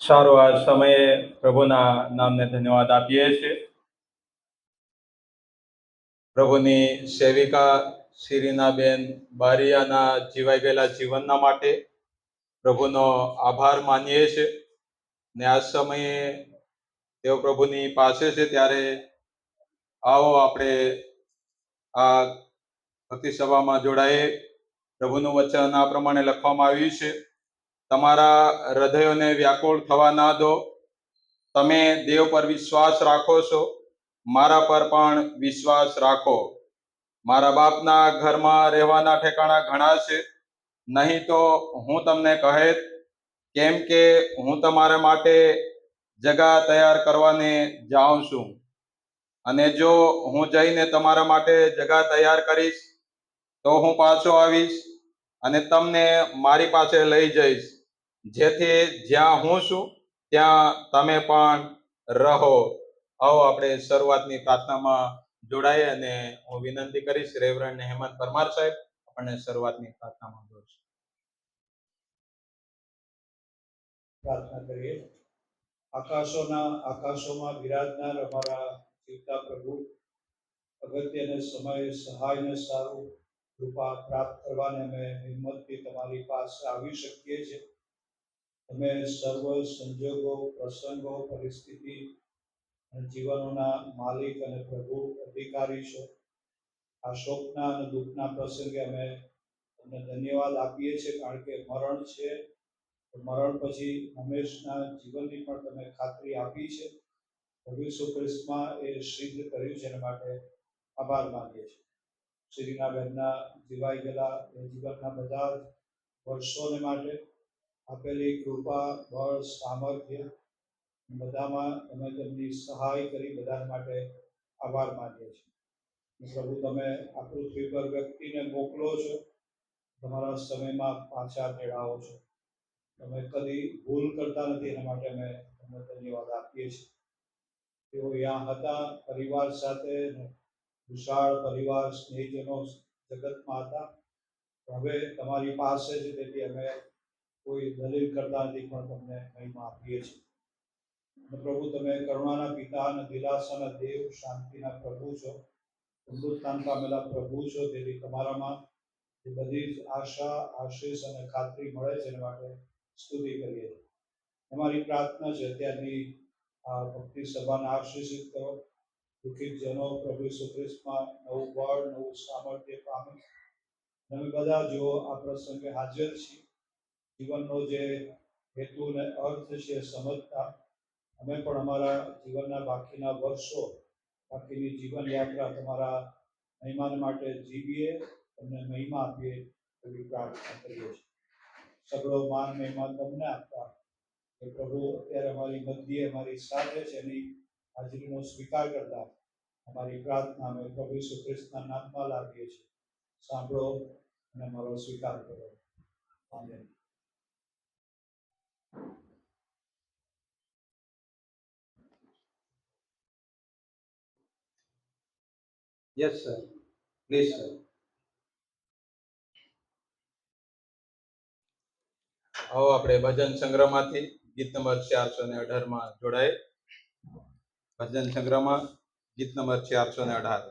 સારો આ સમયે પ્રભુના નામને ધન્યવાદ આપીએ છીએ. પ્રભુની સેવિકા શિરીનાબેન બારિયાના જીવાઈ ગયેલા જીવનના માટે પ્રભુનો આભાર માનીએ છીએ. ને આ સમયે તેઓ પ્રભુની પાસે છે, ત્યારે આવો આપણે આ ભક્તિ સભામાં જોડાઈએ. પ્રભુનું વચન આ પ્રમાણે લખવામાં આવ્યું છે: તમારા હૃદયોને વ્યાકુળ થવા ના દો. તમે દેવ પર વિશ્વાસ રાખો છો, મારા પર પણ વિશ્વાસ રાખો. મારા બાપના ઘરમાં રહેવાના ઠેકાણા ઘણા છે, નહીં તો હું તમને કહેત, કેમ કે હું તમારા માટે જગા તૈયાર કરવાને જાઉં છું. અને જો હું જઈને તમારા માટે જગા તૈયાર કરીશ, તો હું પાછો આવીશ અને તમને મારી પાસે લઈ જઈશ, જેથી જ્યાં હું છું ત્યાં તમે પણ રહો. આવો આપણે શરૂઆતની પ્રાર્થનામાં જોડાઈએ અને હું વિનંતી કરીશ રેવરન્ડ હેમંત પરમાર સાહેબ આપણને શરૂઆતની પ્રાર્થનામાં જોડશે. પ્રાર્થના કરીએ. આકાશોના આકાશોમાં બિરાજનાર અમારા જીવતા પ્રભુ, અગત્યને સમયે સહાયને સારું કૃપા પ્રાપ્ત કરવાને અમે હિંમતથી તમારી પાસે આવી શકીએ છીએ. તમે સર્વ સંજોગો, પ્રસંગો, પરિસ્થિતિ અને જીવનોના માલિક અને પ્રભુ અધિકારી છો. આ શોકના અને દુઃખના પ્રસંગે અમે તમને ધન્યવાદ આપીએ છીએ, કારણ કે મરણ છે, મરણ પછી હંમેશના જીવનની પણ તમે ખાતરી આપી છે. પ્રભુ ઈસુ ખ્રિસ્તમાં એ સિદ્ધ કર્યું છે, એના માટે આભાર માનીએ છીએ. શિરીનાબેનના જીવાઈ ગયેલા જીવનના બધા વર્ષોને માટે આપેલી કૃપા, બળ, સામર્થ્ય બધામાં તમે તેમની સહાય કરી, બધા માટે આભાર માનીએ છીએ. પ્રભુ, તમે આ પૃથ્વી પર વ્યક્તિને મોકલો છો, તમારા સમયમાં પાછા તેડાવો છો. તમે કદી ભૂલ કરતા નથી, એના માટે અમે તમને ધન્યવાદ આપીએ છીએ. તેઓ ત્યાં હતા પરિવાર સાથે, વિશાળ પરિવાર, સ્નેહીજનો જગતમાં હતા. હવે તમારી પાસે છે, તેથી અમે કોઈ દલીલ કરતા નથી, પણ તમને મહિમા આપીએ છીએ. પ્રભુ, તમે કરુણાના પિતા અને દિલાસાના દેવ, શાંતિના પ્રભુ છો, પુનરુત્થાન પામેલા પ્રભુ છો. તેથી તમારામાં એ બધી જ આશા, આશીષ અને ખાતરી મળે છે, એના માટે સ્તુતિ કરીએ. અમારી પ્રાર્થના છે, અત્યારની આ ભક્તિ સભાને આશીષિત કરો. દુઃખિત જનો પ્રભુ ઈસુ ખ્રિસ્તમાં નવું બળ, નવું સામર્થ્ય પામે. અમે બધા જો આ પ્રસંગે હાજર છીએ, જીવનનો જે હેતુ અને અર્થ છે સમજતા, અમે પણ અમારા જીવનના બાકીના વર્ષો, બાકીની જીવન યાત્રા તમારા મહિમાને માટે જીવીએ, તમને મહિમા આપીએ એવી પ્રાર્થના કરીએ છીએ. સગળો માન મહિમા તમને આપતા કે પ્રભુ અત્યારે અમારી મધ્યે અમારી સાથે છે, એની હાજરીનો સ્વીકાર કરતા અમારી પ્રાર્થના અમે પ્રભુ ઈસુ ખ્રિસ્તના નામમાં લાવીએ છીએ. સાંભળો અને અમારો સ્વીકાર કરો. Amen. Yes sir, please sir. આવો આપણે ભજન સંગ્રહમાંથી ગીત નંબર 418 માં જોડાય. ભજન સંગ્રહમાં ગીત નંબર 418.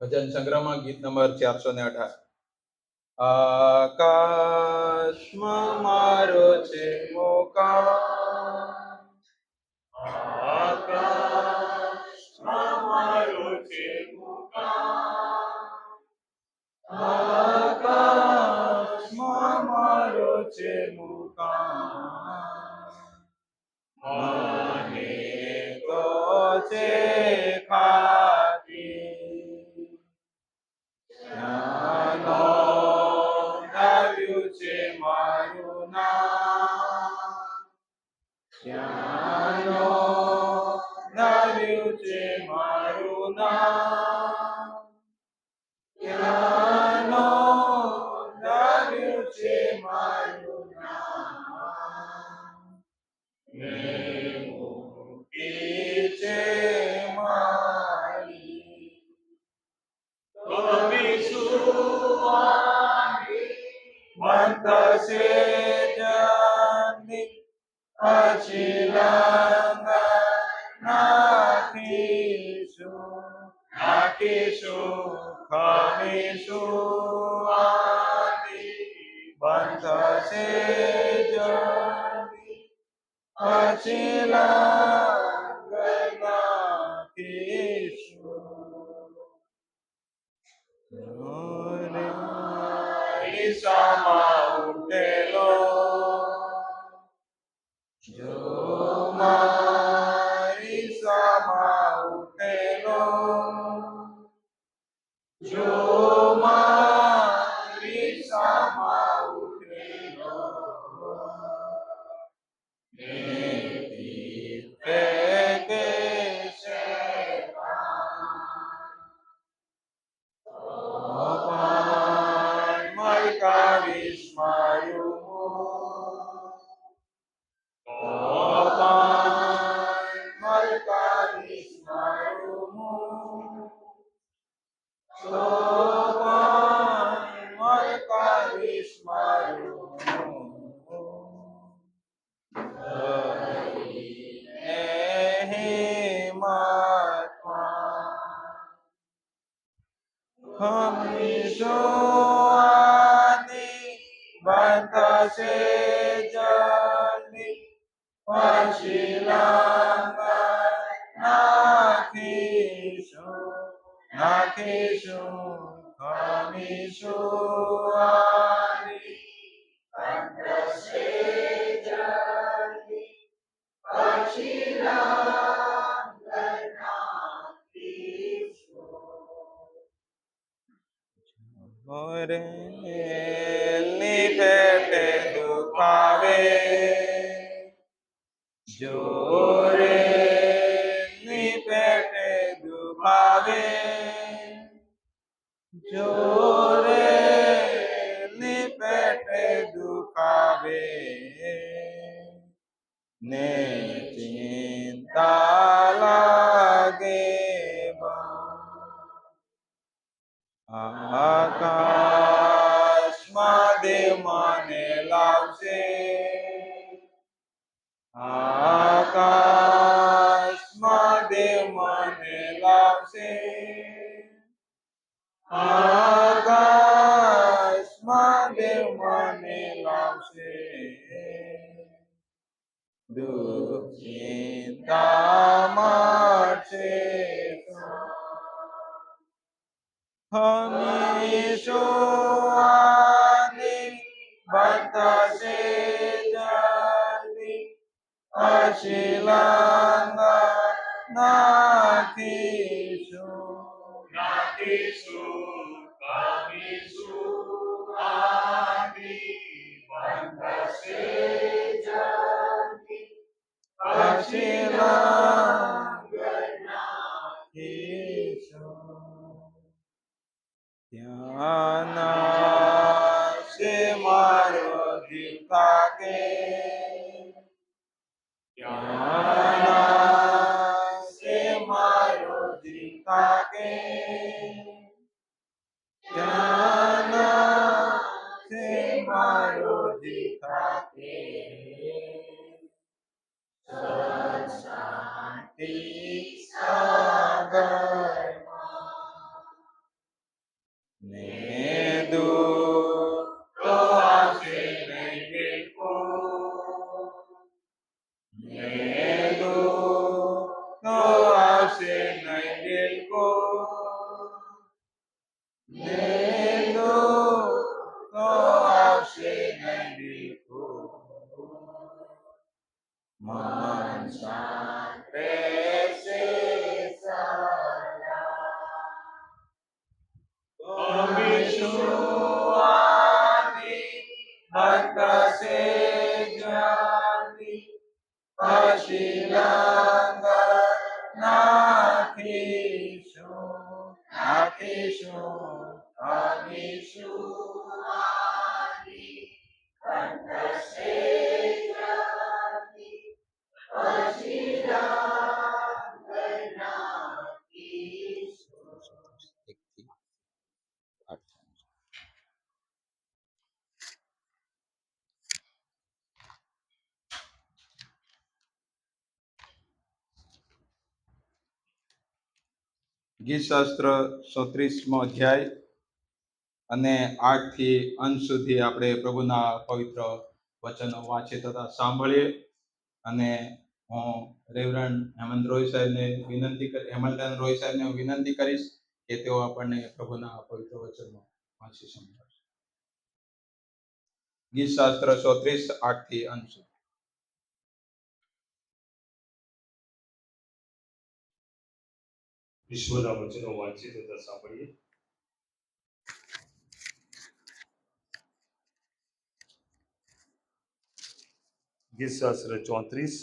ભજન સંગ્રહમાં ગીત નંબર 418. આકાશમાં મારો છે મુકામ, આકાશમાં મારો છે મુકામ, આકાશમાં મારો છે મુકામ. મને તો છે ખાતી, ત્યાં નોંધાવ્યું છે મારું નામ, ત્યાં નોંધાવ્યું છે મારું નામ, ત્યાં નોંધાવ્યું છે મારું બંધશે જની પછી નાખીશું ખમીશું આની બંધશે જની પછી નાખીશું ઈસામાં ઉઠેલો જો મારી સામા ઉઠેલો જો મારી સામા ઉઠેલો એથી ફેંકે છે મલકાવીશ બંધશે જની પછી નાખીશું ખમીશું આની બંધશે જની પછી મોરેલની પેટે દુખાવે જોરેલની પેટે દુખાવે જોરેલની પેટે દુખાવે ને ચિંતા લાગે આકાશમાં દેવ મને લાવશે આકાશમાં દેવ મને લાવશે આકાશમાં દેવ મને લાવશે દુઃખ ચિંતા માટે હમીશું આની બંધશે જની પછી નાખીશું ખમીશું આની બંધશે જની પછી નાખીશું ત્યાં નાશે મારો જીવ થાકે ત્યાં નાશે મારો જીવ થાકે ત્યાં નાશે મારો જીવ થાકે શાંતિ સાગર ને દુઃખ તો આવશે નહીં બિલકુલ ને દુઃખ તો આવશે નહીં બિલકુલ ને દુઃખ તો આવશે નહીં બિલકુલ મન શાંત રહેશે બંધશે જની પછી નાખીશું આની બંધશે જની પછી નાખીશું. ગીતશાસ્ત્ર 34મો અધ્યાય અને 8 થી અંત સુધી આપણે પ્રભુના પવિત્ર વચનો વાંચીએ તથા સાંભળીએ. અને હું રેવરન્ડ હેમંત રોય સાહેબને વિનંતી કરીશ કે તેઓ આપણને પ્રભુના પવિત્ર વચનો વાંચી સંભળાવશે. ગીતશાસ્ત્ર 34 8 થી અંત સુધી. ઈશ્વરના વચનો વાંચી તથા સાંભળીએ. ગીતશાસ્ત્ર 34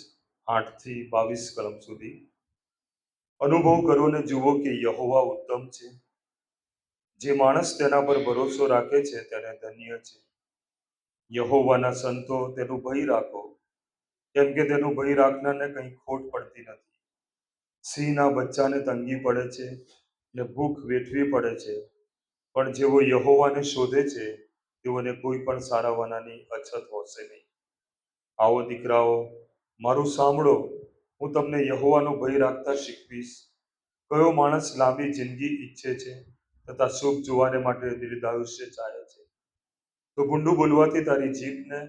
8 થી 22 કલમ સુધી. અનુભવ કરો ને જુઓ કે યહોવા ઉત્તમ છે. જે માણસ તેના પર ભરોસો રાખે છે તેને ધન્ય છે. યહોવાના સંતો તેનું ભય રાખો, કેમ કે તેનું ભય રાખનારને કંઈ ખોટ પડતી નથી. સિંહના બચ્ચાને તંગી પડે છે ને ભૂખ વેઠવી પડે છે, પણ જેઓ યહોવાને શોધે છે તેઓને કોઈ પણ સારાવાનાની અછત હોશે નહીં. આવો દીકરાઓ, મારું સાંભળો, હું તમને યહોવાનો ભય રાખતા શીખવીશ. કયો માણસ લાંબી જિંદગી ઈચ્છે છે તથા શુભ જોવાને માટે દીર્ઘાયુષ્ય ચાહે છે? તો ભૂંડું બોલવાથી તારી જીભને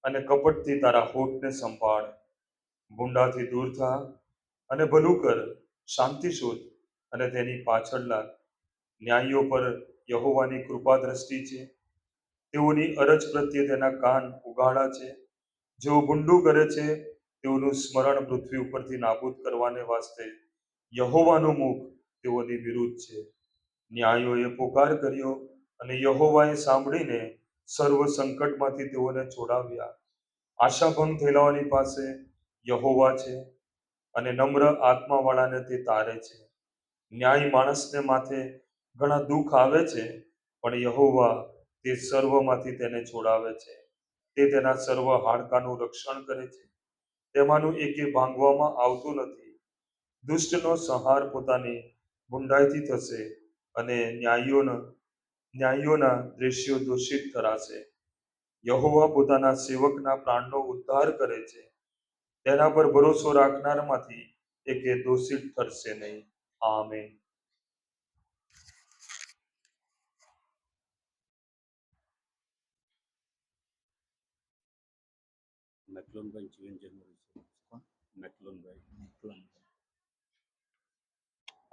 અને કપટથી તારા હોઠને સંભાળ. ભૂંડાથી દૂર થા અને ભલું કર, શાંતિ શોધ અને તેની પાછળ લાગ. ન્યાયીઓ પર યહોવાની કૃપા દ્રષ્ટિ છે, તેઓની અરજ પ્રત્યે તેના કાન ઉઘાડા છે. જેઓ ભૂંડું કરે છે તેઓનું સ્મરણ પૃથ્વી ઉપરથી નાબૂદ કરવાને વાસ્તે યહોવાનું મુખ તેઓની વિરુદ્ધ છે. ન્યાયીઓએ પોકાર કર્યો અને યહોવાએ સાંભળીને સર્વ સંકટમાંથી તેઓને છોડાવ્યા. આશાભંગ થયેલાઓની પાસે યહોવા છે અને નમ્ર આત્માવાળાને તે તારે છે. ન્યાય માણસને માથે ઘણા દુઃખ આવે છે, પણ યહોવા તે સર્વમાંથી તેને છોડાવે છે. તે તેના સર્વ હાડકાનું રક્ષણ કરે છે, તેમાંનું એકે ભાંગવામાં આવતું નથી. દુષ્ટનો સંહાર પોતાની ગુંડાઈથી થશે અને ન્યાયીઓના દ્રશ્યો દૂષિત કરાશે. યહોવા પોતાના સેવકના પ્રાણનો ઉદ્ધાર કરે છે. તેના પર ભરોસો રાખનારમાંથી એકે દોષિત ઠરશે નહીં. આમેન. મેકલોનભાઈ જીવન જન્મ મેકલોનભાઈ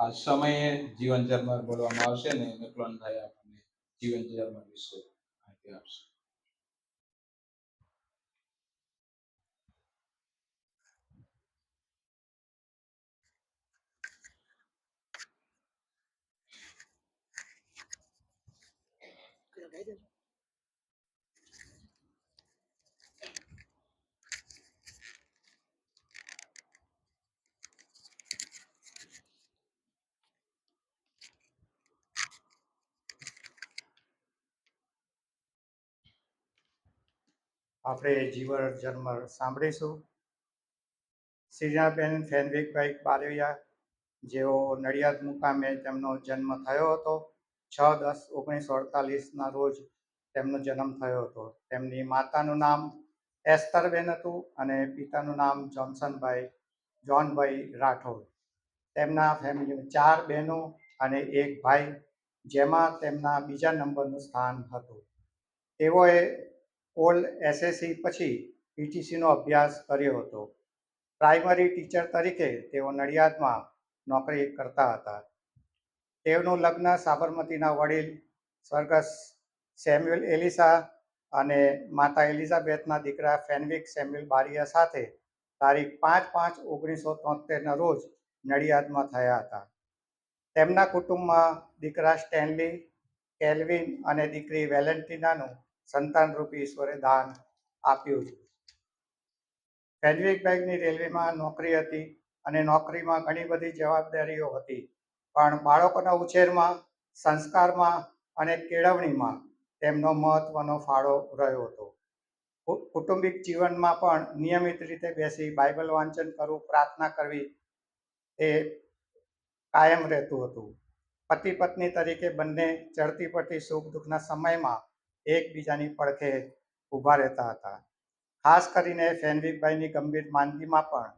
આ સમયે જીવન ઝરમર બોલવામાં આવશે ને મેકલોનભાઈ આપણને જીવન ઝરમર વિશે માહિતી આપશે. આપણે જીવન ઝરમર સાંભળીશું. શ્રીનાબેન ફેનવિકભાઈ બારૈયા, જેઓ નડિયાદ મુકામે તેમનો જન્મ થયો હતો. 6/10/1948 રોજ તેમનો જન્મ થયો હતો. તેમની માતાનું નામ એસ્તરબેન હતું અને પિતાનું નામ જોનભાઈ રાઠોડ. તેમના ફેમિલીમાં 4 બહેનો અને 1 ભાઈ, જેમાં તેમના બીજા નંબરનું સ્થાન હતું. તેઓએ ઓલ્ડ એસએસસી પછી પીટીસીનો અભ્યાસ કર્યો હતો. પ્રાઇમરી ટીચર તરીકે તેઓ નડિયાદમાં નોકરી કરતા હતા. તેઓનું લગ્ન સાબરમતીના વડીલ સ્વર્ગસ્થ સેમ્યુઅલ એલિસા અને માતા એલિઝાબેથના દીકરા ફેનવિક સેમ્યુઅલ બારિયા સાથે તારીખ 5/5/1973 રોજ નડિયાદમાં થયા હતા. તેમના કુટુંબમાં દીકરા સ્ટેનલી, કેલ્વિન અને દીકરી વેલેન્ટિનાનું સંતાનરૂપી ઈશ્વરે દાન આપ્યું છે. ફેનવિકભાઈની રેલવેમાં નોકરી હતી અને નોકરીમાં ઘણી બધી જવાબદારીઓ હતી, પણ બાળકોના ઉછેરમાં, સંસ્કારમાં અને કેળવણીમાં તેમનો મહત્વનો ફાળો રહ્યો હતો. કૌટુંબિક જીવનમાં પણ નિયમિત રીતે બેસી બાઇબલ વાંચન કરવું, પ્રાર્થના કરવી એ કાયમ રહેતું હતું. પતિ પત્ની તરીકે બંને ચડતી પડતી સુખ દુઃખના સમયમાં એકબીજાની પડખે ઊભા રહેતા હતા. ખાસ કરીને ફેનવિકભાઈની ગંભીર માંદગીમાં પણ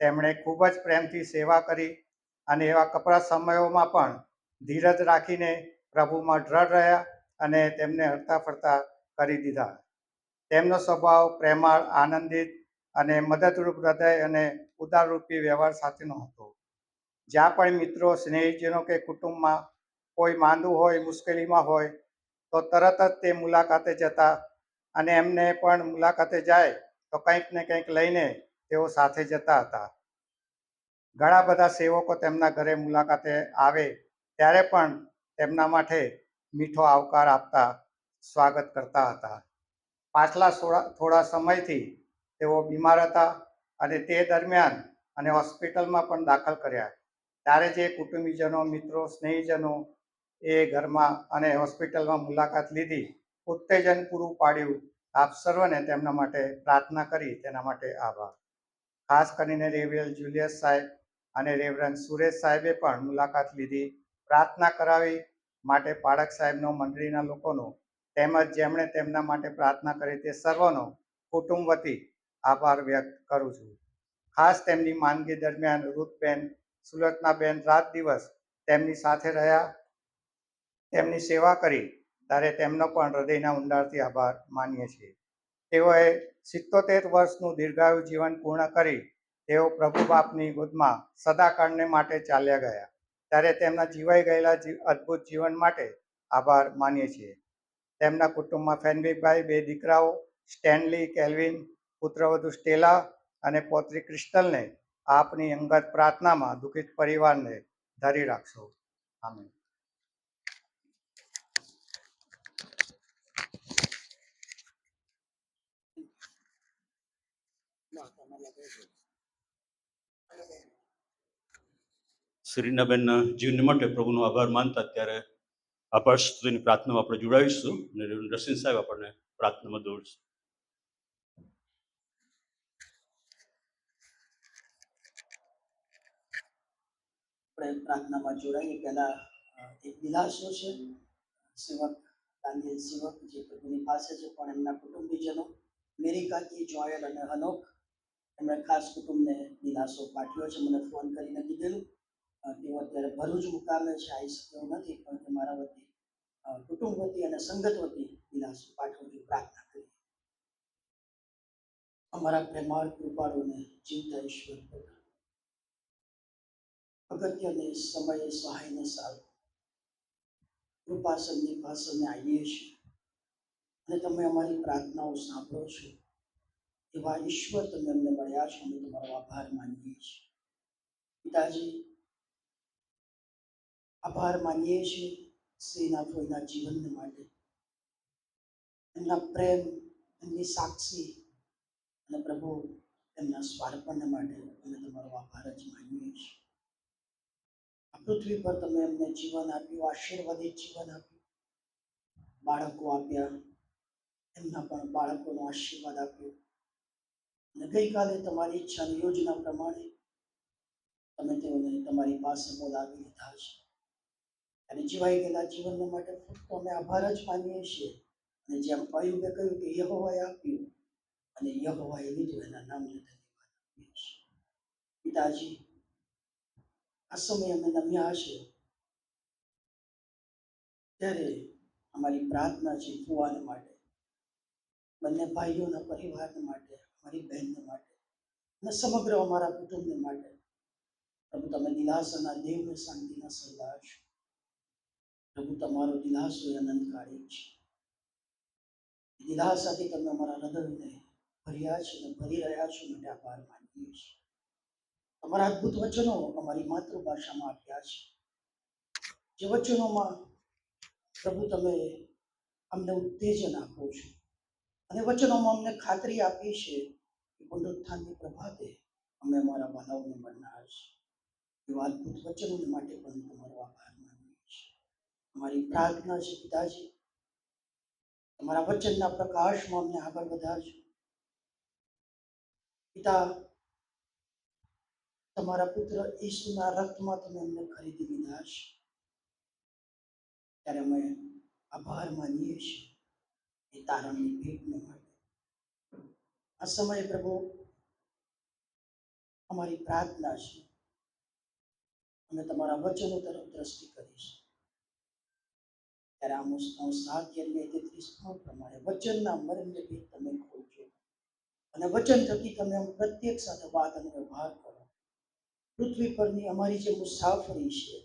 તેમણે ખૂબ જ પ્રેમથી સેવા કરી અને એવા કપરા સમયોમાં પણ ધીરજ રાખીને પ્રભુમાં દ્રઢ રહ્યા અને તેમને હરતા ફરતા કરી દીધા. તેમનો સ્વભાવ પ્રેમાળ, આનંદિત અને મદદરૂપ હૃદય અને ઉદારરૂપી વ્યવહાર સાથેનો હતો. જ્યાં પણ મિત્રો, સ્નેહીજનો કે કુટુંબમાં કોઈ માંદું હોય, મુશ્કેલીમાં હોય તો તરત જ તે મુલાકાતે જતા અને એમને પણ મુલાકાતે જાય તો કંઈક ને કંઈક લઈને તેઓ સાથે જતા હતા. ઘણા બધા સેવકો તેમના ઘરે મુલાકાતે આવે ત્યારે પણ તેમના માટે મીઠો આવકાર આપતા સ્વાગત કરતા હતા. પાછલા થોડા સમયથી તેઓ બીમાર હતા અને તે દરમિયાન અને હોસ્પિટલમાં પણ દાખલ કર્યા. ત્યારે જે કુટુંબીજનો, મિત્રો, સ્નેહીજનો એ ઘરમાં અને હોસ્પિટલમાં મુલાકાત લીધી, ઉત્તેજન પૂરું પાડ્યું, આપ સર્વને તેમના માટે પ્રાર્થના કરી તેના માટે આભાર. ખાસ કરીને રેવરન્ડ જુલિયસ સાહેબ અને રેવરન્ડ સુરેશ સાહેબે પણ મુલાકાત લીધી, પ્રાર્થના કરાવી માટે પાળક સાહેબનો, મંડળીના લોકોનો તેમજ જેમણે તેમના માટે પ્રાર્થના કરી તે સર્વનો કુટુંબ વતી આભાર વ્યક્ત કરું છું. ખાસ તેમની માંદગી દરમિયાન રૂથબેન, સુલક્ષણાબેન રાત દિવસ તેમની સાથે રહ્યા, તેમની સેવા કરી ત્યારે તેમનો પણ હૃદયના ઊંડાણથી આભાર માનીએ છીએ. તેઓએ 77 વર્ષનું દીર્ઘાયુ જીવન પૂર્ણ કરી તેઓ પ્રભુ બાપની ગોદમાં સદાકાળને માટે ચાલ્યા ગયા ત્યારે તેમના જીવાઈ ગયેલા અદ્ભુત જીવન માટે આભાર માનીએ છીએ. તેમના કુટુંબમાં ફેનવિકભાઈ, 2 દીકરાઓ સ્ટેનલી, કેલ્વિન, પુત્રવધુ સ્ટેલા અને પૌત્રી ક્રિસ્ટલને આપની અંગત પ્રાર્થનામાં દુઃખિત પરિવારને ધરી રાખશો. આમીન. શરીનાબેનના જીવન માટે પ્રભુનો આભાર માનતા ત્યારે આભાર સ્તુતિની પ્રાર્થનામાં આપણે જોડાઈશું અને રસીન સાહેબ આપણને પ્રાર્થનામાં દોડશે. આપણે પ્રાર્થનામાં જોડાઈએ પહેલા એક દિલાસો છે. સેવક દાનિયેલ સેવક જે પ્રભુની પાસે છે પણ એમના કુટુંબીજનો મેરિકાથી જોયલ અને હનોક એમણે ખાસ કુટુંબને દિલાસો પાઠવ્યો છે. મને ફોન કરીને કીધેલું તેઓ અત્યારે ભરૂચ મુકામે છે, આવી શક્યો નથી, પણ તે મારા વતી કુટુંબ વતી અને સંગત વતી દિલાસો પાઠવવાની પ્રાર્થના કરી. અમારા પ્રેમાળ કૃપાળુને જીવતા ઈશ્વર પુત્ર, અગત્યને સમયે સહાયને સારું કૃપાસનની પાસે અમે આવીએ છીએ અને તમે અમારી પ્રાર્થનાઓ સાંભળો છો. એવા ઈશ્વર તમે અમને મળ્યા છો, અમે તમારો આભાર માનીએ છીએ. પિતાજી, આભાર માનીએ છીએ શ્રીના ફોઈના જીવનને માટે, એમના પ્રેમ, એમની સાક્ષી અને પ્રભુ એમના સ્વાર્પણને માટે અમે તમારો આભાર જ માનીએ છીએ. આ પૃથ્વી પર તમે એમને જીવન આપ્યું, આશીર્વાદિત જીવન આપ્યું, બાળકો આપ્યા, એમના પણ બાળકોનો આશીર્વાદ આપ્યો અને ગઈકાલે તમારી ઈચ્છાની યોજના પ્રમાણે તમે તેઓને તમારી પાસે બોલાવી લીધા છે અને જીવાઈ ગયેલા જીવનને માટે ફક્ત અમે આભાર જ માનીએ છીએ. અને જેમ અયુબે કહ્યું કે યહોવાએ આપ્યું અને યહોવાએ લીધું, એના નામને ધન્યવાદ આપીએ છીએ. પિતાજી, આ સમય અમે નમ્યા છે ત્યારે અમારી પ્રાર્થના છે ફુવાને માટે, બંને ભાઈઓના પરિવારને માટે, અમારી બહેનને માટે અને સમગ્ર અમારા કુટુંબને માટે. પ્રભુ, તમે દિલાસાના દેવને શાંતિના સરદાર છો. પ્રભુ, તમારો દિલાસો એ અનંતકાળી છે. દિલાસાથી તમે અમારા હૃદયને ભર્યા છે અને ભરી રહ્યા છો માટે આભાર માનીએ છીએ. તમારા અદ્ભુત વચનો અમારી માતૃભાષામાં આપ્યા છે, જે વચનોમાં પ્રભુ તમે અમને ઉત્તેજન આપો છો અને વચનોમાં અમને ખાતરી આપી છે કે પુનરુત્થાનની પ્રભાતે અમે અમારા વાલાઓને મળનાર છે. એવા અદ્ભુત વચનોને માટે પણ તમારો આભાર માનીએ છીએ. અમારી પ્રાર્થના છે પિતાજી, તમારા વચનના પ્રકાશમાં અમને આગળ વધારજો. પિતા, તમારા પુત્ર ઈસુના રક્તમાં તમે અમને ખરીદી લીધા છે ત્યારે અમે આભાર માનીએ છીએ એ તારણની ભેટને માટે. આ સમયે પ્રભુ અમારી પ્રાર્થના છે અમે તમારા વચનો તરફ દ્રષ્ટિ કરીશું. ત્યારે આમોસ 9:7-33 પ્રમાણે વચનના મર્મને ભેદ તમે ખોલજો અને વચન થકી તમે પ્રત્યેક સાથે વાત અને વ્યવહાર કરો. પૃથ્વી પરની અમારી જે મુસાફરી છે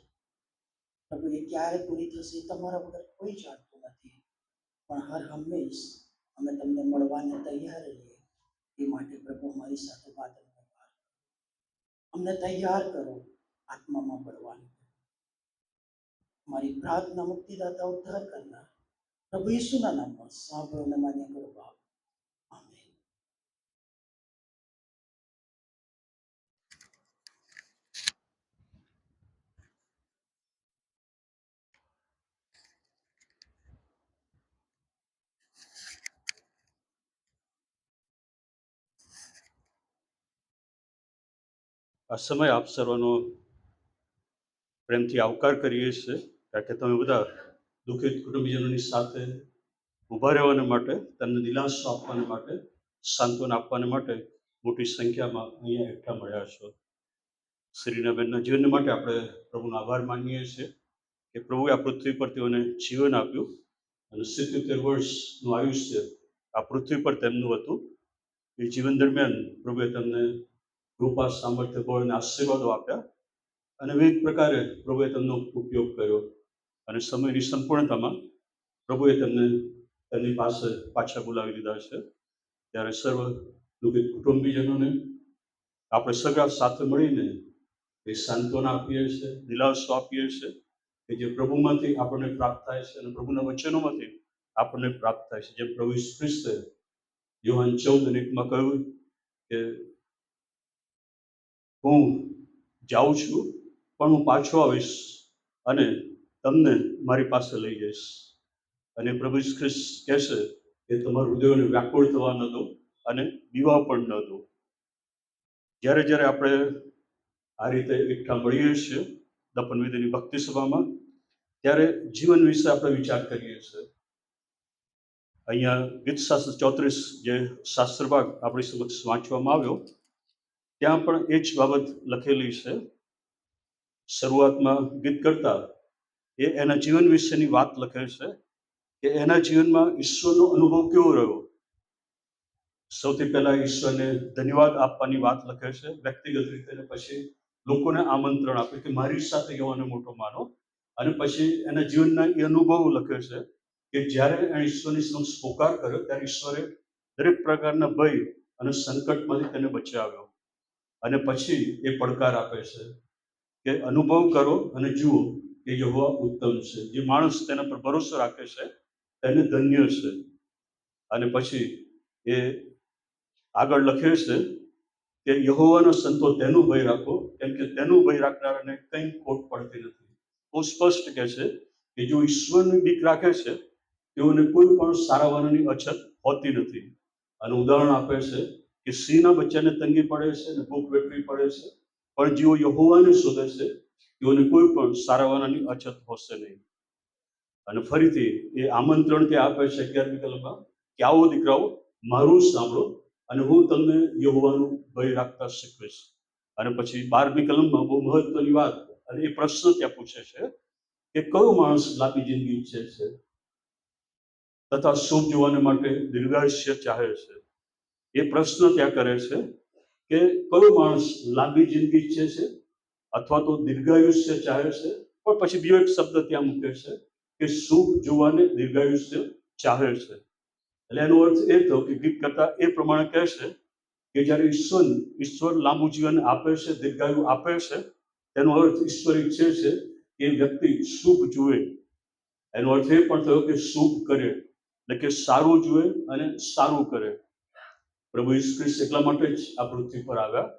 પ્રભુ, એ ક્યારે પૂરી થશે તમારા વગર કોઈ જાણતું નથી, પણ હર હંમેશ અમે તમને મળવાને તૈયાર રહીએ. એ માટે પ્રભુ અમારી સાથે વાત અને વ્યવહાર કરો. અમને તૈયાર કરો આત્મામાં પડવાનું. મારી પ્રાર્થના મુક્તિદાતા ઉદ્ધાર કરનાર પ્રભુ ઈસુના નામમાં સાંભળો અને માન્ય કરો બાપ. આમેન. આ સમય આપ સર્વનો પ્રેમથી આવકાર કરીએ છીએ, કારણ કે તમે બધા દુઃખિત કુટુંબીજનોની સાથે ઊભા રહેવાને માટે, તેમને દિલાસો આપવાને માટે, સાંત્વના આપવાને માટે મોટી સંખ્યામાં અહીંયા એકઠા મળ્યા છો. શ્રીનાબેનના જીવન માટે આપણે પ્રભુનો આભાર માનીએ છીએ કે પ્રભુએ આ પૃથ્વી પર તેઓને જીવન આપ્યું અને 77 વર્ષનું આયુષ્ય આ પૃથ્વી પર તેમનું હતું. એ જીવન દરમિયાન પ્રભુએ તેમને કૃપા, સામર્થ્ય, બળ અને આશીર્વાદો આપ્યા અને વિવિધ પ્રકારે પ્રભુએ તેમનો ઉપયોગ કર્યો અને સમયની સંપૂર્ણતામાં પ્રભુએ તેમને તેમની પાસે પાછા બોલાવી લીધા છે. ત્યારે સર્વ દુઃખિત કુટુંબીજનોને આપણે સગા સાથે મળીને એ સાંત્વના આપીએ છીએ, દિલાસો આપીએ છીએ કે જે પ્રભુમાંથી આપણને પ્રાપ્ત થાય છે અને પ્રભુના વચનોમાંથી આપણને પ્રાપ્ત થાય છે. જેમ પ્રભુ ઈસુ ખ્રિસ્તે યોહાન 14:1 કહ્યું કે હું જાઉં છું પણ હું પાછો આવીશ અને તમને મારી પાસે લઈ જઈશ. અને પ્રભુ ઈસુ ખ્રિસ્ત કહેશે કે તમારા હૃદયોને વ્યાકુળ થવા ન દો અને દીવા પણ ન દો. જ્યારે જ્યારે આપણે આ રીતે એકઠા મળીએ છીએ દફન વિધિની ભક્તિ સભામાં, ત્યારે જીવન વિશે આપણે વિચાર કરીએ છીએ. અહીંયા ગીતશાસ્ત્ર 34 જે શાસ્ત્ર ભાગ આપણી સમક્ષ વાંચવામાં આવ્યો, ત્યાં પણ એ જ બાબત લખેલી છે. શરૂઆતમાં ગીત કરતા એ એના જીવન વિશેની વાત લખે છે કે એના જીવનમાં ઈશ્વરનો અનુભવ કેવો રહ્યો. સૌથી પહેલા ઈશ્વરને ધન્યવાદ આપવાની વાત લખે છે વ્યક્તિગત રીતે, અને પછી લોકોને આમંત્રણ આપે કે મારી સાથે યોહાનને મોટો માનો. અને પછી એના જીવનના એ અનુભવો લખે છે કે જ્યારે એણે ઈશ્વરની સમક્ષ પોકાર કર્યો ત્યારે ઈશ્વરે દરેક પ્રકારના ભય અને સંકટમાંથી તેને બચાવ્યો. અને પછી એ પડકાર આપે છે કે અનુભવ કરો અને જુઓ કે યહોવા ઉત્તમ છે. જે માણસ તેના પર ભરોસો રાખે છે તેને ધન્ય છે. અને પછી એ આગળ લખે છે કે યહોવાના સંતો તેનું ભય રાખો, કેમ કે તેનું ભય રાખનારાને કંઈ ખોટ પડતી નથી. બહુ સ્પષ્ટ કહે છે કે જો ઈશ્વરની બીક રાખે છે તેઓને કોઈ પણ સારા વાનની અછત હોતી નથી. અને ઉદાહરણ આપે છે કે સિંહના બચ્ચાને તંગી પડે છે અને ભૂખ વેઠવી પડે છે, પણ જેઓ યહોવાને શોધે છે તેઓને કોઈ પણ સારા વાનની અછત હોશે નહીં. અને ફરીથી એ આમંત્રણ તે આપે છે 11મી કલમમાં કે આવો દીકરાઓ, મારું સાંભળો અને હું તમને યહોવાનું ભય રાખતા શીખવીશ. અને પછી 12મી કલમમાં બહુ મહત્વની વાત, અને એ પ્રશ્ન ત્યાં પૂછે છે કે કયો માણસ લાંબી જિંદગી ઈચ્છે છે તથા શુભ જોવાને માટે દીર્ઘાયુષ્ય ચાહે છે. એ પ્રશ્ન ત્યાં કરે છે કે કયો માણસ લાંબી જિંદગી ઈચ્છે છે અથવા તો દીર્ઘાયુષ્ય ચાહે છે. પણ પછી બીજો એક શબ્દ ત્યાં મૂકે છે કે શુભ જોવાને દીર્ઘાયુષ્ય ચાહે છે. એટલે એનો અર્થ એ થયો કે ગીત કરતા એ પ્રમાણે કહે છે કે જ્યારે ઈશ્વર લાંબુ જીવન આપે છે, દીર્ઘાયુ આપે છે, તેનો અર્થ ઈશ્વર ઈચ્છે છે કે વ્યક્તિ શુભ જુએ. એનો અર્થ એ પણ થયો કે શુભ કરે, એટલે કે સારું જુએ અને સારું કરે. પ્રભુ ઈસુ ખ્રિસ્ત એટલા માટે જ આ પૃથ્વી પર આવ્યા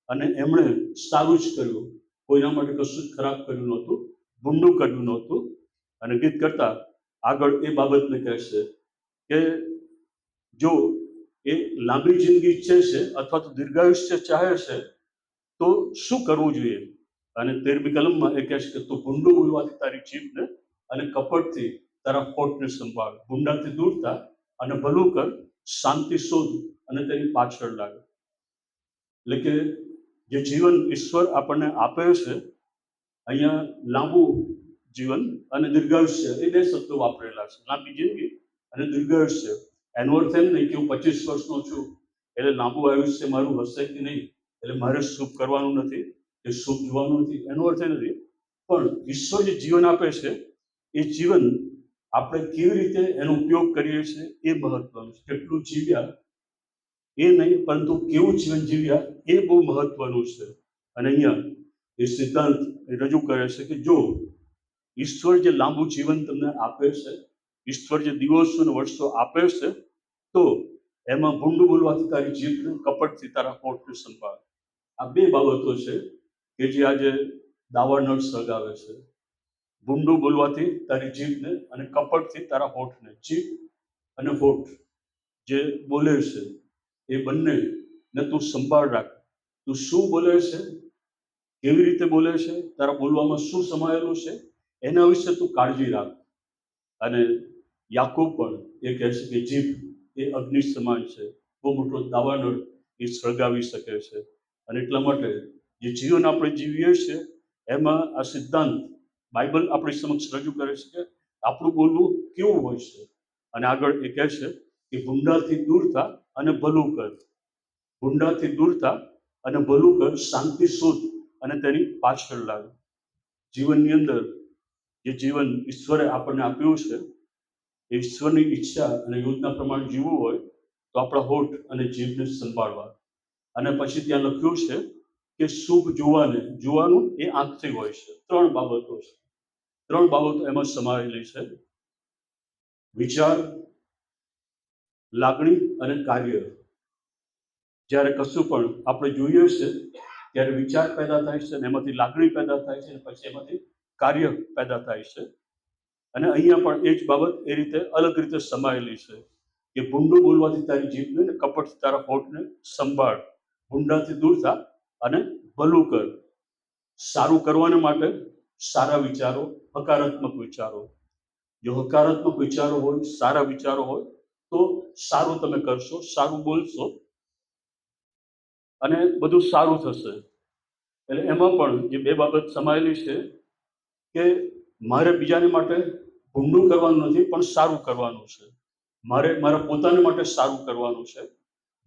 અને એમણે સારું જ કર્યું, કોઈના માટે કશું જ ખરાબ કર્યું નહોતું, ભૂંડું કર્યું નહોતું. અને ગીત કરતા આગળ એ બાબતને કહે છે કે જો એ લાંબી જિંદગી ઈચ્છે છે અથવા તો દીર્ઘાયુષ્ય ચાહે છે તો શું કરવું જોઈએ. અને 13મી કલમમાં એ કહે છે કે તું ભૂંડું બોલવાથી તારી જીભને અને કપટથી તારા હોઠને સંભાળ. ભૂંડાથી દૂર થા અને ભલું કર, શાંતિ શોધ અને તેની પાછળ લાગ. એટલે કે જે જીવન ઈશ્વર આપણને આપે છે અહીંયા લાંબુ જીવન અને દીર્ઘાયુષ્ય એ બે શબ્દો વાપરેલા છે. લાંબી જિંદગી અને દીર્ઘાયુષ્ય. એનો અર્થ એમ નહીં કે હું 25 વર્ષનો છું એટલે લાંબુ આયુષ્ય મારું હશે કે નહીં એટલે મારે શુભ કરવાનું નથી કે શુભ જોવાનું નથી, એનો અર્થ એ નથી. પણ ઈશ્વર જે જીવન આપે છે એ જીવન આપણે કેવી રીતે એનો ઉપયોગ કરીએ છીએ એ મહત્વનું છે. કેટલું જીવ્યા એ નહીં, પરંતુ કેવું જીવન જીવ્યા એ બહુ મહત્વનું છે. અને અહીંયા એ સિદ્ધાંત રજૂ કરે છે કે જો ઈશ્વર જે લાંબુ જીવન તમને આપે છે, ઈશ્વર જે દિવસો અને વર્ષો આપે છે, તો એમાં ભૂંડું બોલવાથી તારી જીભને, કપટથી તારા હોઠને સંભાળ. આ બે બાબતો છે કે જે આજે દાવાનળ સળગાવે છે. ભૂંડું બોલવાથી તારી જીભને અને કપટથી તારા હોઠને. જીભ અને હોઠ જે બોલે છે એ બંનેને તું સંભાળ રાખ. તું શું બોલે છે, કેવી રીતે બોલે છે, તારા બોલવામાં શું સમાયેલું છે, એના વિશે તું કાળજી રાખ. અને યાકૂબ પણ એ કહે છે કે જીભ એ અગ્નિ સમાન છે, બહુ મોટો દાવાનળ એ સળગાવી શકે છે. અને એટલા માટે જે જીવન આપણે જીવીએ છીએ એમાં આ સિદ્ધાંત બાઇબલ આપણી સમક્ષ રજૂ કરે છે કે આપણું બોલવું કેવું હોય છે. અને આગળ એ કહે છે કે ભૂંડાથી દૂર થા અને ભલું કર. ભૂંડાથી દૂર થા અને ભલું કર, શાંતિ શોધ અને તેની પાછળ લાગ. જીવનની અંદર જે જીવન ઈશ્વરે આપણને આપ્યું છે એ ઈશ્વરની ઈચ્છા અને યોજના પ્રમાણે જીવવું હોય તો આપણા હોઠ અને જીભને સંભાળવા. અને પછી ત્યાં લખ્યું છે કે શુભ જોવાનું એ આંખથી હોય છે. 3 બાબતો છે. 3 બાબતો એમાં સમાયેલી છે: વિચાર, લાગણી અને કાર્ય. જ્યારે કશું પણ આપણે જોઈએ છે ત્યારે વિચાર પેદા થાય છે અને એમાંથી લાગણી પેદા થાય છે અને પછી એમાંથી કાર્ય પેદા થાય છે. અને અહીંયા પણ એ જ બાબત એ રીતે અલગ રીતે સમાયેલી છે કે ભૂંડું બોલવાથી તારી જીભને ને કપટથી તારા હોઠને સંભાળ. ભૂંડાથી દૂર થા અને ભલું કર. સારું કરવાને માટે સારા વિચારો, હકારાત્મક વિચારો. જો હકારાત્મક વિચારો હોય, સારા વિચારો હોય તો સારું તમે કરશો, સારું બોલશો અને બધું સારું થશે. એટલે એમાં પણ જે 2 બાબત સમાયેલી છે કે મારે બીજાને માટે ભૂંડું કરવાનું નથી પણ સારું કરવાનું છે. મારે મારા પોતાને માટે સારું કરવાનું છે.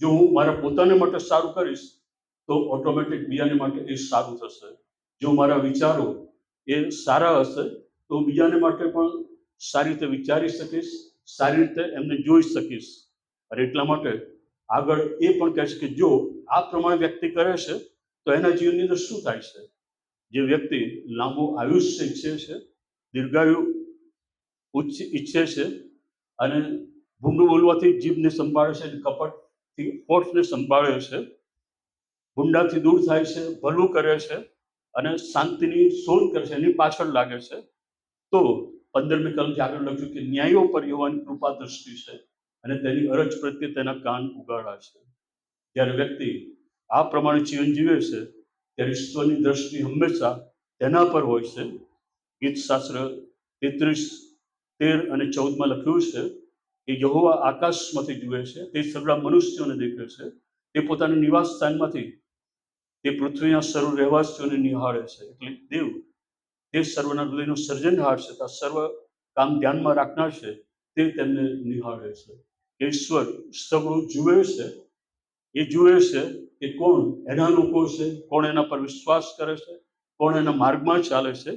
જો હું મારા પોતાને માટે સારું કરીશ તો ઓટોમેટિક બીજાને માટે એ સારું થશે. જો મારા વિચારો એ સારા હશે તો બીજાને માટે પણ સારી રીતે વિચારી શકીશ, સારી રીતે એમને જોઈ શકીશ. અને એટલા માટે આગળ એ પણ કહે છે કે જો આ પ્રમાણે વ્યક્તિ કરે છે તો એના જીવનની અંદર શું થાય છે. જે વ્યક્તિ લાંબુ આયુષ્ય ઈચ્છે છે, દીર્ઘાયુ ઈચ્છે છે અને ભૂંડું બોલવાથી જીભને સંભાળે છે અને કપટથી હોઠને સંભાળે છે, ભૂંડાથી દૂર થાય છે, ભલું કરે છે અને શાંતિની શોધ કરે છે, એની પાછળ લાગે છે, તો 15મી કલમથી આગળ લખ્યું કે ન્યાયો પર યહોવાની કૃપા દ્રષ્ટિ છે અને તેની અરજ પ્રત્યે તેના કાન ઉગાડા છે. જ્યારે વ્યક્તિ આ પ્રમાણે જીવન જીવે છે ત્યારે ઈશ્વરની દ્રષ્ટિ હંમેશા તેના પર હોય છે. ગીતશાસ્ત્ર 33:13 અને 14 લખ્યું છે કે યહોવા આકાશમાંથી જુએ છે, તે સગળા મનુષ્યોને દેખે છે, તે પોતાના નિવાસ સ્થાનમાંથી તે પૃથ્વીના સર્વ રહેવાસીઓને નિહાળે છે. એટલે દેવ તે સર્વના હૃદયનું સર્જનહાર છે, આ સર્વ કામ ધ્યાનમાં રાખનાર છે, તે તેમને નિહાળે છે. ઈશ્વર સગળું જુએ છે. એ જુએ છે કે કોણ એના લોકો છે, કોણ એના પર વિશ્વાસ કરે છે, કોણ એના માર્ગમાં ચાલે છે,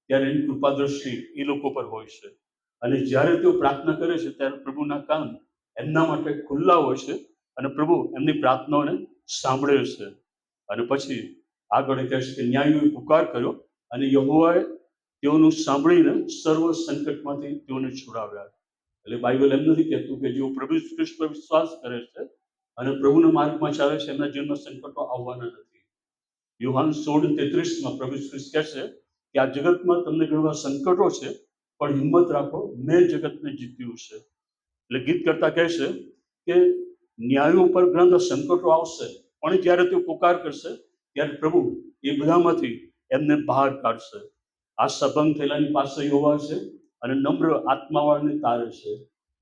ત્યારે એની કૃપા દ્રષ્ટિ એ લોકો પર હોય છે. અને જ્યારે તેઓ પ્રાર્થના કરે છે ત્યારે પ્રભુના કાન એમના માટે ખુલ્લા હોય છે અને પ્રભુ એમની પ્રાર્થનાઓને સાંભળે છે. અને પછી આગળ કહે છે કે ન્યાયીઓએ પુકાર કર્યો અને યહોવાએ તેઓનું સાંભળીને સર્વ સંકટમાંથી તેઓને છોડાવ્યા. એટલે બાઇબલ એમ નથી કહેતું કે જેઓ પ્રભુ ખ્રિસ્ત પર વિશ્વાસ કરે છે અને પ્રભુના માર્ગમાં ચાલે છે એમના જીવનમાં સંકટો આવવાના નથી. યોહાન 16:33 પ્રભુ ખ્રિસ્ત કહે છે કે આ જગતમાં તમને ઘણા સંકટો છે પણ હિંમત રાખો, મેં જગતને જીત્યું છે. એટલે ગીત કરતા કહે છે કે ન્યાયો ઉપર ઘણા સંકટો આવશે પણ જ્યારે તેઓ પુકાર કરશે ત્યારે પ્રભુ એ બધામાંથી એમને બહાર કાઢશે. આ સભંગ થયેલાની પાસે યહોવા છે અને નમ્ર આત્માવાળાને તારે છે.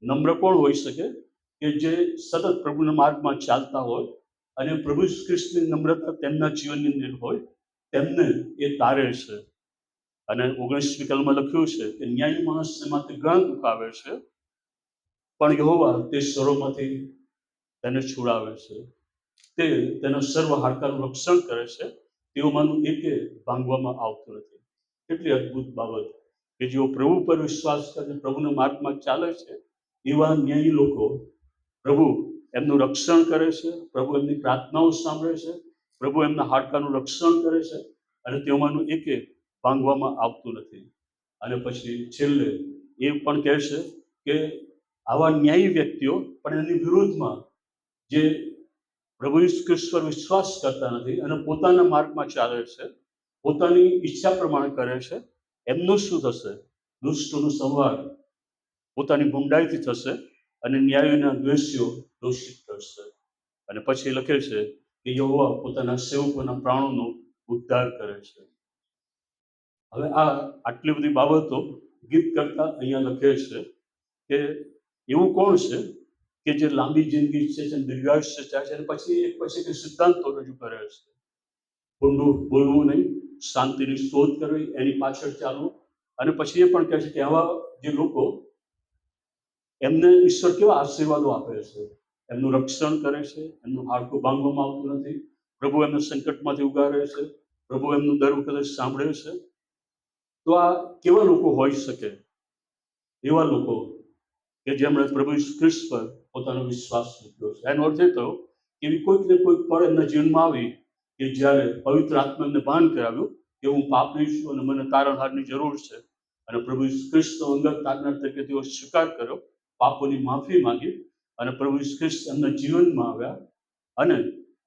નમ્ર કોણ હોઈ શકે કે જે સતત પ્રભુના માર્ગમાં ચાલતા હોય અને પ્રભુ ખ્રિસ્તની નમ્રતા તેમના જીવનની અંદર હોય, તેમને એ તારે છે. અને 19મી કલમમાં લખ્યું છે કે ન્યાયી માણસને માત્ર ઘણા દુઃખ આવે છે, પણ યહોવા તે સ્વરોમાંથી તેને છોડાવે છે. તે તેના સર્વ હાડકાનું રક્ષણ કરે છે, તેઓમાંનું એકે ભાંગવામાં આવતું નથી. કેટલી અદ્ભુત બાબત કે જેઓ પ્રભુ પર વિશ્વાસ કરે, પ્રભુના માર્ગમાં ચાલે છે, એવા ન્યાયી લોકો, પ્રભુ એમનું રક્ષણ કરે છે, પ્રભુ એમની પ્રાર્થનાઓ સાંભળે છે, પ્રભુ એમના હાડકાનું રક્ષણ કરે છે, અને તેઓમાંનું એકે ભાંગવામાં આવતું નથી. અને પછી છેલ્લે એ પણ કહે છે કે આવા ન્યાયી વ્યક્તિઓ પણ એની વિરુદ્ધમાં જે પ્રભુ ઈસુ ખ્રિસ્ત પર વિશ્વાસ કરતા નથી અને પોતાના માર્ગમાં ચાલે છે, પોતાની ઈચ્છા પ્રમાણે કરે છે, એમનું શું થશે? દુષ્ટોનો સંહાર પોતાની ભૂંડાઈથી થશે અને ન્યાયીના દ્વેષીઓ દોષિત કરશે. અને પછી લખે છે કે યહોવા પોતાના સેવકોના પ્રાણોનો ઉદ્ધાર કરે છે. હવે આ આટલી બધી બાબતો ગીત કરતા અહીંયા લખે છે કે એવું કોણ છે કે જે લાંબી જિંદગી ઈચ્છે છે, દીર્ઘાયુષ્ય ચાહે છે, અને પછી એક પછી કે સિદ્ધાંતો રજૂ કરે છે. ઊંડું બોલવું નહીં, શાંતિની શોધ કરવી, એની પાછળ ચાલવું. અને પછી એ પણ કહે છે કે આવા જે લોકો, એમને ઈશ્વર કેવા આશીર્વાદો આપે છે, એમનું રક્ષણ કરે છે, એમનું હાડકું ભાંગવામાં આવતું નથી, પ્રભુ એમને સંકટમાંથી ઉગારે છે, પ્રભુ એમનું દર વખતે સાંભળે છે. તો આ કેવા લોકો હોઈ શકે? એવા લોકો કે જેમણે પ્રભુ ઈસુ ખ્રિસ્ત પર પોતાનો વિશ્વાસ મૂક્યો છે. એનો અર્થ એ થયો કે એવી કોઈક ને કોઈક પળ એમના જીવનમાં આવી કે જ્યારે પવિત્ર આત્મા એમને ભાન કરાવ્યું કે હું પાપી છું અને મને તારણહારની જરૂર છે, અને પ્રભુ ઈસુ ખ્રિસ્તનો અંગત તારણહાર તરીકે તેઓ સ્વીકાર કર્યો, પાપોની માફી માંગી, અને પ્રભુ ઈસુ ખ્રિસ્ત એમના જીવનમાં આવ્યા, અને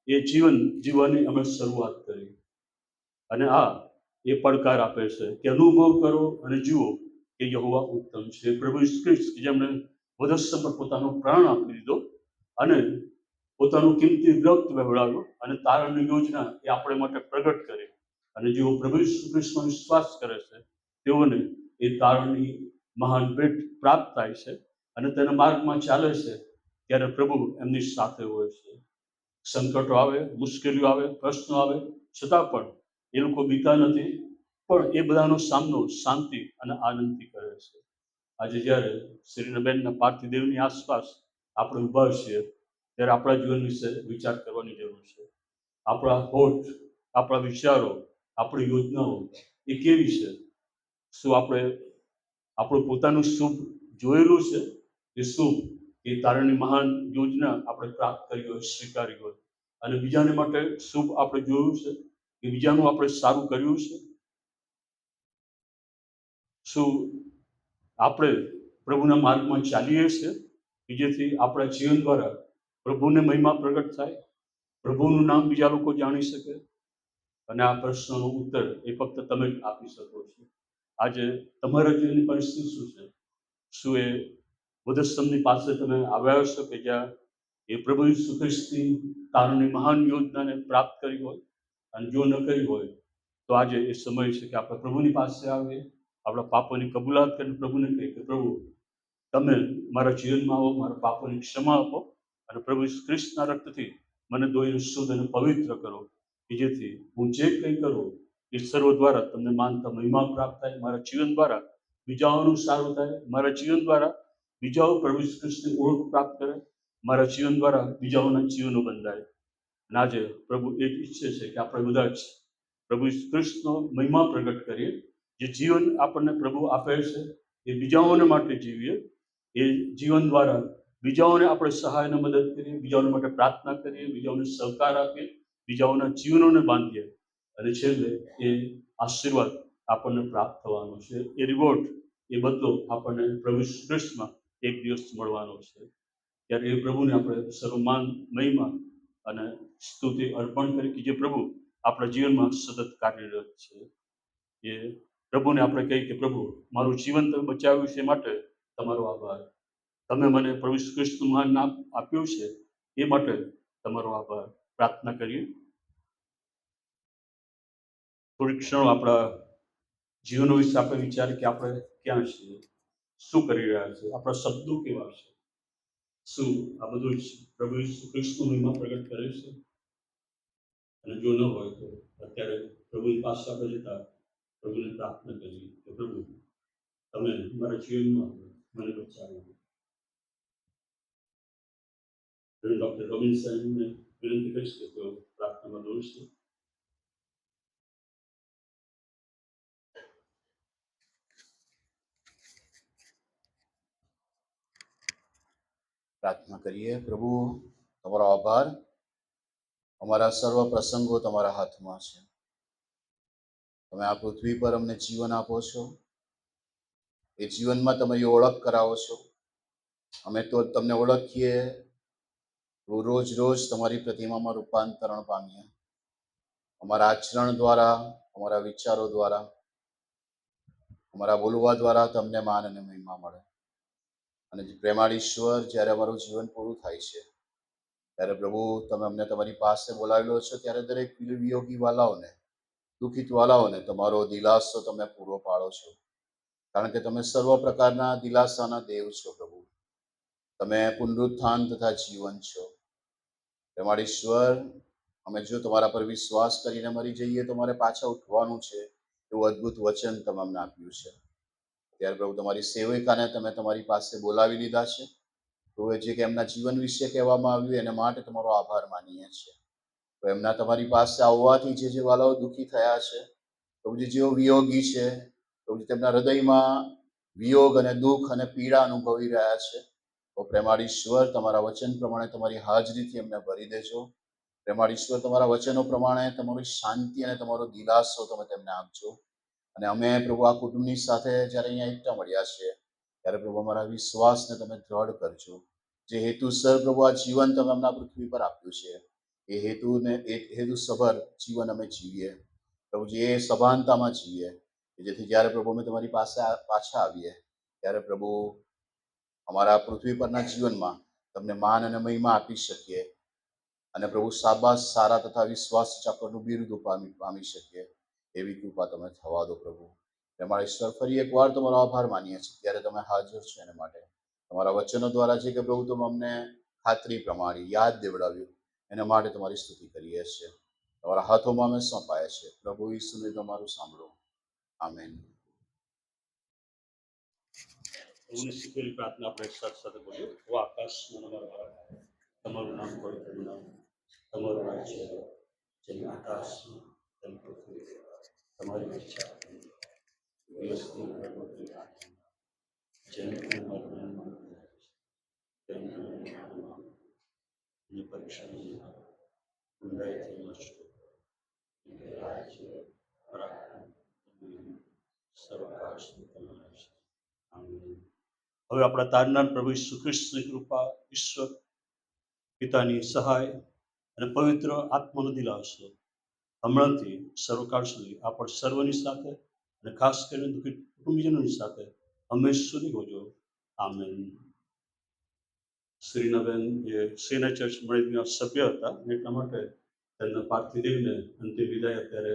એ જીવન જીવવાની અમે શરૂઆત કરી. અને આ એ પડકાર આપે છે કે અનુભવ કરો અને જુઓ કે યહોવા ઉત્તમ છે. પ્રભુ ઈસુ ખ્રિસ્ત કે જેમણે વધસ્તંભ પર પોતાનો પ્રાણ આપી દીધો અને પોતાનું કિંમતી રક્ત વહેવડાવ્યું અને તારણની યોજના એ આપણે માટે પ્રગટ કરી, અને જેઓ પ્રભુ ઈસુ ખ્રિસ્તમાં વિશ્વાસ કરે છે તેઓને એ તારણની મહાન ભેટ પ્રાપ્ત થાય છે, અને તેના માર્ગમાં ચાલે છે ત્યારે પ્રભુ એમની સાથે હોય છે. સંકટો આવે, મુશ્કેલીઓ આવે, પ્રશ્નો આવે, છતાં પણ એ લોકો બીતા નથી, પણ એ બધાનો સામનો શાંતિ અને આનંદથી કરે છે. આજે જ્યારે શ્રીનબેનના પાર્થિવ દેહની આસપાસ આપણે ઊભા છીએ ત્યારે આપણા જીવન વિશે વિચાર કરવાની જરૂર છે. આપણા હોઠ, આપણા વિચારો, આપણી યોજનાઓ એ કેવી છે? શું આપણે આપણું પોતાનું શુભ જોયેલું છે કે શુભ એ તારણની મહાન યોજના આપણે પ્રાપ્ત કરી હોય, સ્વીકારી હોય, અને બીજાને માટે શુભ આપણે જોયું છે કે બીજાનું આપણે સારું કર્યું છે? શું આપણે પ્રભુના માર્ગમાં ચાલીએ છીએ કે જેથી આપણા જીવન દ્વારા પ્રભુને મહિમા પ્રગટ થાય, પ્રભુનું નામ બીજા લોકો જાણી શકે? અને આ પ્રશ્નનો ઉત્તર એ ફક્ત તમે જ આપી શકો છો. આજે તમારા જીવનની પરિસ્થિતિ શું છે? શું એ વધસ્તંભની પાસે તમે આવ્યા છો કે જ્યાં એ પ્રભુ ઈસુ ખ્રિસ્તની તારણની મહાન યોજનાને પ્રાપ્ત કરી હોય? અને જો ન કરી હોય તો આજે એ સમય છે કે આપણે પ્રભુની પાસે આવીએ, આપણા પાપોની કબૂલાત કરીને પ્રભુને કહીએ કે પ્રભુ તમે મારા જીવનમાં આવો, મારા પાપોની ક્ષમા આપો, અને પ્રભુ ઈસુ ખ્રિસ્તના રક્તથી મને ધોઈને શુદ્ધ અને પવિત્ર કરો, કે જેથી હું જે કંઈ કરું એ સર્વ દ્વારા તમને માનતા મહિમા પ્રાપ્ત થાય, મારા જીવન દ્વારા બીજાઓનું સારું થાય, મારા જીવન દ્વારા બીજાઓ પ્રભુ ઈસુ ખ્રિસ્તની ઓળખ પ્રાપ્ત કરે, મારા જીવન દ્વારા બીજાઓના જીવનો બંધાય. અને આજે પ્રભુ એ જ ઈચ્છે છે કે આપણે બધા જ પ્રભુ ઈસુ ખ્રિસ્તનો મહિમા પ્રગટ કરીએ. જે જીવન આપણને પ્રભુ આપે છે એ બીજાઓને માટે જીવીએ, એ જીવન દ્વારા બીજાઓને આપણે સહાય અને મદદ કરીએ, બીજાઓને માટે પ્રાર્થના કરીએ, બીજાઓને સહકાર આપીએ, બીજાઓના જીવનોને બાંધીએ, અને છેલ્લે એ આશીર્વાદ આપણને પ્રાપ્ત થવાનો છે. એ રિવોર્ડ, એ બદલો આપણને પ્રભુ ઈસુ ખ્રિસ્તમાં એક દિવસ મળવાનો છે. ત્યારે એ પ્રભુને આપણે સર્વમાન, મહિમા અને સ્તુતિ અર્પણ કરી કે જે પ્રભુ આપણા જીવનમાં સતત કાર્યરત છે. એ પ્રભુને આપણે કહીએ કે પ્રભુ મારું જીવન તમે બચાવ્યું છે, માટે તમારો આભાર. તમે મને પ્રભુ ઈસુ ખ્રિસ્તનું મહાન નામ આપ્યું છે એ માટે તમારો આભાર. પ્રાર્થના કરીએ. થોડી ક્ષણો આપણા જીવનો વિશે આપણે વિચારીએ કે આપણે ક્યાં છીએ, શું કરી રહ્યા છીએ, આપણા શબ્દો કેવા છે, શું આ બધું જ પ્રભુ ઈસુ ખ્રિસ્તનું મહિમા પ્રગટ કરે છે? અને જો ન હોય તો અત્યારે પ્રભુની પાસે આપણે જતા પ્રભુને પ્રાર્થના કરી કે પ્રભુ તમે મારા જીવનમાં મને બચાવો. ડૉક્ટર રોબિન્સનને વિનંતી કરીશ કે તેઓ પ્રાર્થનામાં દોડશે. પ્રાર્થના કરીએ. પ્રભુ, તમારો આભાર. અમારા સર્વ પ્રસંગો તમારા હાથમાં છે. તમે આ પૃથ્વી પર અમને જીવન આપો છો. એ જીવનમાં તમારી ઓળખ કરાવો છો. અમે તો તમને ઓળખીએ, રોજ રોજ તમારી પ્રતિમામાં રૂપાંતરણ પામીએ. અમારા આચરણ દ્વારા, અમારા વિચારો દ્વારા, અમારા બોલવા દ્વારા તમને માન અને મહિમા મળે. અને પ્રેમાળ ઈશ્વર, જ્યારે અમારું જીવન પૂરું થાય છે ત્યારે પ્રભુ તમે અમને તમારી પાસે બોલાવેલો છો, ત્યારે દરેક વિયોગી વાલાઓને, દુઃખિત વાલાઓને તમારો દિલાસો તમે પૂરો પાડો છો. કારણ કે તમે સર્વ પ્રકારના દિલાસાના દેવ છો. પ્રભુ, તમે પુનરુત્થાન તથા જીવન છો. પ્રેમાળ ઈશ્વર, અમે જો તમારા પર વિશ્વાસ કરીને મરી જઈએ તો મારે પાછા ઉઠવાનું છે, એવું અદ્ભુત વચન તમે અમને આપ્યું છે. ત્યારે પ્રભુ તમારી સેવિકાને તમે તમારી પાસે બોલાવી લીધા છે. પ્રભુ, જે કે એમના જીવન વિશે કહેવામાં આવ્યું એના માટે તમારો આભાર માનીએ છીએ. તો એમના તમારી પાસે આવવાથી જે વાલાઓ દુઃખી થયા છે, પ્રભુજી જેઓ વિયોગી છે, પ્રભુજી તેમના હૃદયમાં વિયોગ અને દુઃખ અને પીડા અનુભવી રહ્યા છે, તો પ્રેમાળ ઈશ્વર તમારા વચન પ્રમાણે તમારી હાજરીથી એમને ભરી દેજો. પ્રેમાળ ઈશ્વર, તમારા વચનો પ્રમાણે તમારી શાંતિ અને તમારો દિલાસો તમે તેમને આપજો. અને અમે પ્રભુ આ કુટુંબની સાથે જ્યારે અહીંયા એકઠા મળ્યા છીએ ત્યારે પ્રભુ અમારા વિશ્વાસને તમે દ્રઢ કરજો. જે હેતુસર પ્રભુ આ જીવન તમે અમને પૃથ્વી પર આપ્યું છે, એ હેતુસભર જીવન અમે જીવીએ. પ્રભુજી, એ સભાનતામાં જીવીએ, જેથી જ્યારે પ્રભુ અમે તમારી પાસે પાછા આવીએ ત્યારે પ્રભુ અમારા પૃથ્વી પરના જીવનમાં તમને માન અને મહિમા આપી શકીએ. અને પ્રભુ શાબાશ, સારા તથા વિશ્વાસ ચાકરનું બિરુદ પામી શકીએ એવી કૃપા તમે થવા દો. પ્રભુ પ્રેમાળ ઈશ્વર, ફરી એકવાર તમારો આભાર માનીએ છીએ ત્યારે તમે હાજર છો એના માટે. તમારા વચનો દ્વારા જે કે પ્રભુ તમે અમને ખાતરી પ્રમાણે યાદ દેવડાવ્યું એના માટે તમારી સ્તુતિ કરીએ છીએ. તમારા હાથોમાં અમે સોંપાયા છે. પ્રભુ ઈસુને તમારું સાંભળો. આમેન. પ્રભુને શીખેલી પ્રાર્થના આપણે સાથે સાથે બોલીએ. ઓ આકાશમાં અમારા બાપ, તમારું નામ પવિત્ર નામ, તમારું રાજ્ય આવે, જેમ આકાશમાં તેમ પૃથ્વી પર. તમારી ઈચ્છા દિવસની પ્રવૃત્તિ જેમ મરણમાં તેમ ની પરીક્ષાની ઊંડાઈથી નષ્ટ રાજ્ય પરાક્રમ સર્વકાશ તમારા છે. આમેન. હવે આપણા તારનાર પ્રભુ ઈસુ ખ્રિસ્તની કૃપા, ઈશ્વર પિતાની સહાય અને પવિત્ર આત્માનો દિલાસો હમણાંથી સર્વકાળ સુધી આપણ સર્વની સાથે અને ખાસ કરીને દુઃખી કુટુંબીજનોની સાથે હંમેશ સુધી હોજો. આમેન. શ્રીનાબેન એ સેના ચર્ચ મળીના સભ્ય હતા અને એટલા માટે તેમના પાર્થિવ દેહને અંતિમ વિદાય અત્યારે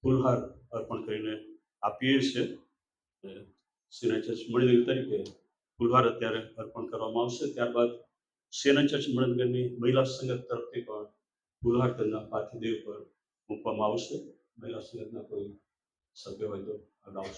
ફૂલહાર અર્પણ કરીને આપીએ છીએ. સેના ચર્ચ મણિનગર તરીકે ફૂલહાર અત્યારે અર્પણ કરવામાં આવશે. ત્યારબાદ સેના ચર્ચ મણિનગરની મહિલા સંઘ તરફથી પણ ફૂલહાર તેમના પાર્થિવ દેહ પર મૂકવામાં આવશે. મહિલા સંઘના કોઈ સભ્ય હોય તો અગાઉ